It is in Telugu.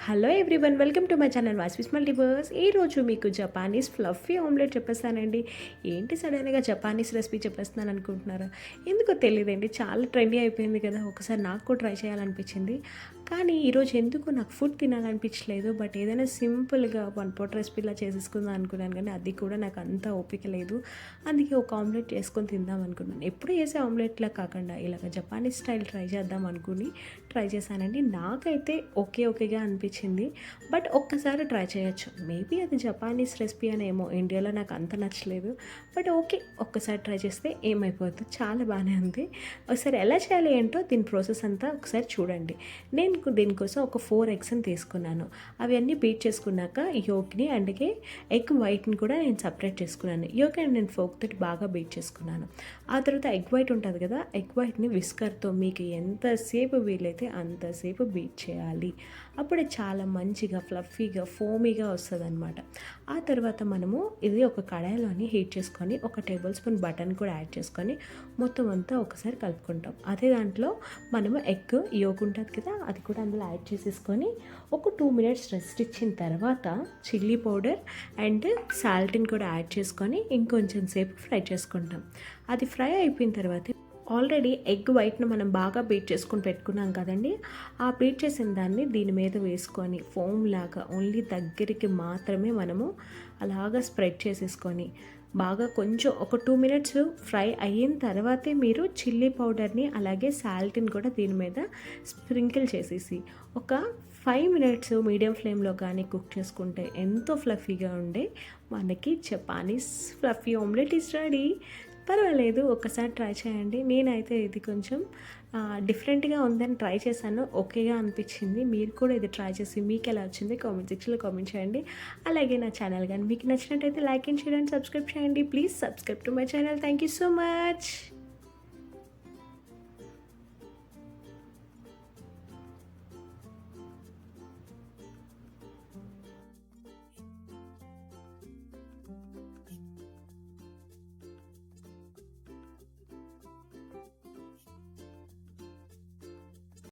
Hello everyone, welcome to my channel వాస్విస్ మల్టీవర్స్. ఈరోజు మీకు జపానీస్ ఫ్లఫీ ఆమ్లెట్ చెప్పేస్తానండి. ఏంటి సడన్గా జపానీస్ రెసిపీ చెప్పేస్తున్నాను అనుకుంటున్నారా? ఎందుకో తెలియదండి, చాలా ట్రెండీ అయిపోయింది కదా. ఒకసారి నాకు కూడా ట్రై చేయాలనిపించింది, కానీ ఈరోజు ఎందుకు నాకు ఫుడ్ తినాలనిపించలేదు. బట్ ఏదైనా సింపుల్గా వన్ పాట్ రెసిపీలా చేసేసుకుందాం అనుకున్నాను, కానీ అది కూడా నాకు అంత ఓపిక లేదు. అందుకే ఒక ఆమ్లెట్ చేసుకొని తిందాం అనుకున్నాను. ఎప్పుడు చేసే ఆమ్లెట్లా కాకుండా ఇలాగ జపానీస్ స్టైల్ ట్రై చేద్దాం అనుకుని ట్రై చేశానండి. నాకైతే ఓకేగా అనిపించింది. బట్ ఒక్కసారి ట్రై చేయొచ్చు. మేబీ అది జపానీస్ రెసిపీ అనేమో, ఇండియాలో నాకు అంత నచ్చలేదు. బట్ ఓకే, ఒక్కసారి ట్రై చేస్తే ఏమైపోతుంది, చాలా బాగానే ఉంది. ఒకసారి ఎలా చేయాలి ఏంటో దీని ప్రాసెస్ అంతా ఒకసారి చూడండి. నేను దీనికోసం ఒక 4 ఎగ్స్ని తీసుకున్నాను. అవి అన్నీ బీట్ చేసుకున్నాక యోక్ని అండ్కే ఎగ్ వైట్ని కూడా నేను సపరేట్ చేసుకున్నాను. యోక్ అండ్ నేను ఫోక్ తోటి బాగా బీట్ చేసుకున్నాను. ఆ తర్వాత ఎగ్ వైట్ ఉంటుంది కదా, ఎగ్ వైట్ని విస్కర్తో మీకు ఎంతసేపు వీలైతే అంతసేపు బీట్ చేయాలి. అప్పుడే చాలా మంచిగా ఫ్లఫీగా ఫోమీగా వస్తుంది అనమాట. ఆ తర్వాత మనము ఇది ఒక కడాయిలోని హీట్ చేసుకొని ఒక టేబుల్ స్పూన్ బటర్ని కూడా యాడ్ చేసుకొని మొత్తం అంతా ఒకసారి కలుపుకుంటాం. అదే దాంట్లో మనము ఎగ్ యోక్ ఉంటుంది కదా, అది కూడా అందులో యాడ్ చేసేసుకొని ఒక 2 మినిట్స్ రెస్ట్ ఇచ్చిన తర్వాత చిల్లీ పౌడర్ అండ్ సాల్ట్ని కూడా యాడ్ చేసుకొని ఇంకొంచెం సేపు ఫ్రై చేసుకుంటాం. అది ఫ్రై అయిపోయిన తర్వాత ఆల్రెడీ ఎగ్ వైట్ను మనం బాగా బీట్ చేసుకొని పెట్టుకున్నాం కదండి, ఆ బీట్ చేసిన దాన్ని దీని మీద వేసుకొని ఫోమ్ లాగా ఓన్లీ దగ్గరికి మాత్రమే మనము అలాగా స్ప్రెడ్ చేసేసుకొని బాగా కొంచెం ఒక 2 మినిట్స్ ఫ్రై అయిన తర్వాతే మీరు చిల్లీ పౌడర్ని అలాగే సాల్ట్ని కూడా దీని మీద స్ప్రింకిల్ చేసేసి ఒక 5 మినిట్స్ మీడియం ఫ్లేమ్లో కానీ కుక్ చేసుకుంటే ఎంతో ఫ్లఫీగా ఉండే మనకి Japanese fluffy omelette is ready. పర్వాలేదు, ఒక్కసారి ట్రై చేయండి. నేనైతే ఇది కొంచెం డిఫరెంట్గా ఉందని ట్రై చేశాను, ఓకేగా అనిపించింది. మీరు కూడా ఇది ట్రై చేసి మీకు ఎలా వచ్చింది కామెంట్ సెక్షన్లో కామెంట్ చేయండి. అలాగే నా ఛానల్ కానీ మీకు నచ్చినట్టయితే like and share and subscribe చేయండి. Please subscribe to my channel. Thank you so much.